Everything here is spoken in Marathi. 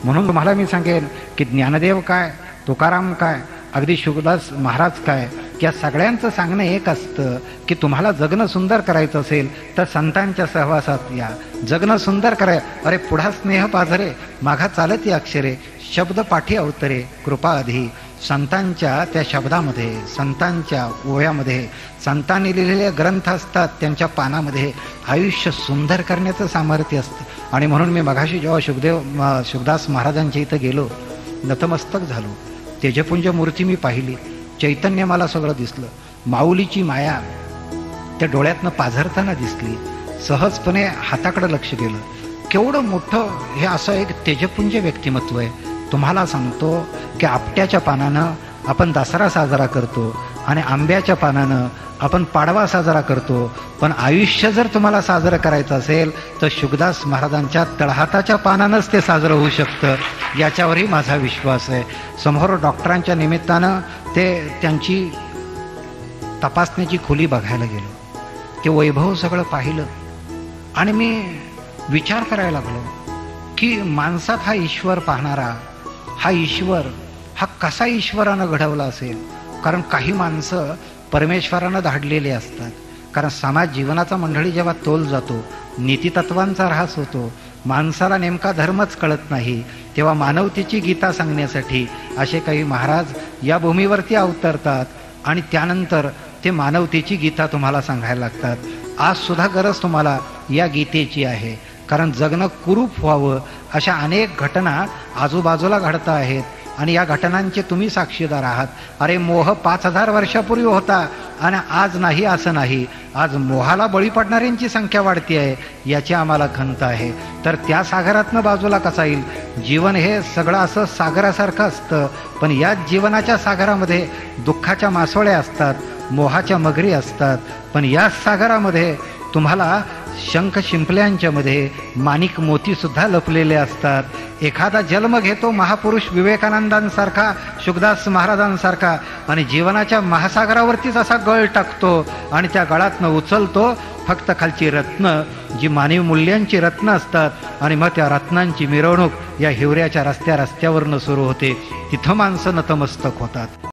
म्हणून तुम्हाला मी सांगेन की ज्ञानदेव काय, तुकाराम काय, अगदी शुकदास महाराज काय, या सगळ्यांचं सांगणं एक असतं की तुम्हाला जगणं सुंदर करायचं असेल तर संतांच्या सहवासात या. जगणं सुंदर कराय, अरे पुढा स्नेह पाझरे, माघा चालती अक्षरे, शब्द पाठी अवतरे, कृपा अधि. संतांच्या त्या शब्दामध्ये, संतांच्या ओव्यामध्ये, संतांनी लिहिलेले ग्रंथ असतात, त्यांच्या पानामध्ये आयुष्य सुंदर करण्याचं सामर्थ्य असतं. आणि म्हणून मी मघाशी जेव्हा शुकदास महाराजांच्या इथं गेलो, नतमस्तक झालो. तेजपुंज मूर्ती मी पाहिली, चैतन्य मला सगळं दिसलं. माऊलीची माया त्या डोळ्यातनं पाझरताना दिसली. सहजपणे हाताकडे लक्ष गेलं. केवढं मोठं हे असं एक तेजपुंज व्यक्तिमत्व आहे. तुम्हाला सांगतो की आपट्याच्या पानानं आपण दसरा साजरा करतो आणि आंब्याच्या पानानं आपण पाडवा साजरा करतो, पण आयुष्य जर तुम्हाला साजरं करायचं असेल तर शुकदास महाराजांच्या तळहाताच्या पानानंच ते साजरं होऊ शकतं, याच्यावरही माझा विश्वास आहे. समोर डॉक्टरांच्या निमित्तानं ते त्यांची तपासण्याची खोली बघायला गेलो. ते वैभव सगळं पाहिलं आणि मी विचार करायला लागलो की माणसात हा ईश्वर पाहणारा, हा ईश्वर हा कसा ईश्वरानं घडवला असेल. कारण काही माणसं परमेश्वरानं धाडलेले असतात. कारण समाज जीवनाचा मंडळी जेव्हा तोल जातो, नीतितत्वांचा ऱ्हास होतो, माणसाला नेमका धर्मच कळत नाही, तेव्हा मानवतेची गीता सांगण्यासाठी असे काही महाराज या भूमीवरती अवतरतात आणि त्यानंतर ते मानवतेची गीता तुम्हाला सांगायला लागतात. आज सुद्धा गरज तुम्हाला या गीतेची आहे. कारण जगणं कुरूप व्हावं अशा अनेक घटना आजूबाजूला घडत आहेत आणि या घटनांचे तुम्ही साक्षीदार आहात. अरे मोह 5000 वर्षापूर्वी होता आणि आज नाही असं नाही. आज मोहाला बळी पडणाऱ्यांची संख्या वाढती आहे, याची आम्हाला खंत आहे. तर त्या सागरातनं बाजूला कसा येईल? जीवन हे सगळं असं सागरासारखं असतं, पण याच जीवनाच्या सागरामध्ये दुःखाच्या मासोळ्या असतात, मोहाच्या मगरी असतात. पण याच सागरामध्ये तुम्हाला शंख शिंपल्यांच्या मध्ये माणिक मोती सुद्धा लपलेले असतात. एखादा जन्म घेतो महापुरुष विवेकानंदांसारखा, शुकदास महाराजांसारखा, आणि जीवनाच्या महासागरावरतीच असा गळ टाकतो आणि त्या गळातनं उचलतो फक्त खालची रत्न, जी मानवी मूल्यांची रत्न असतात, आणि मग त्या रत्नांची मिरवणूक या हिवऱ्याच्या रस्त्यावरनं सुरू होते. तिथं माणसं नतमस्तक होतात.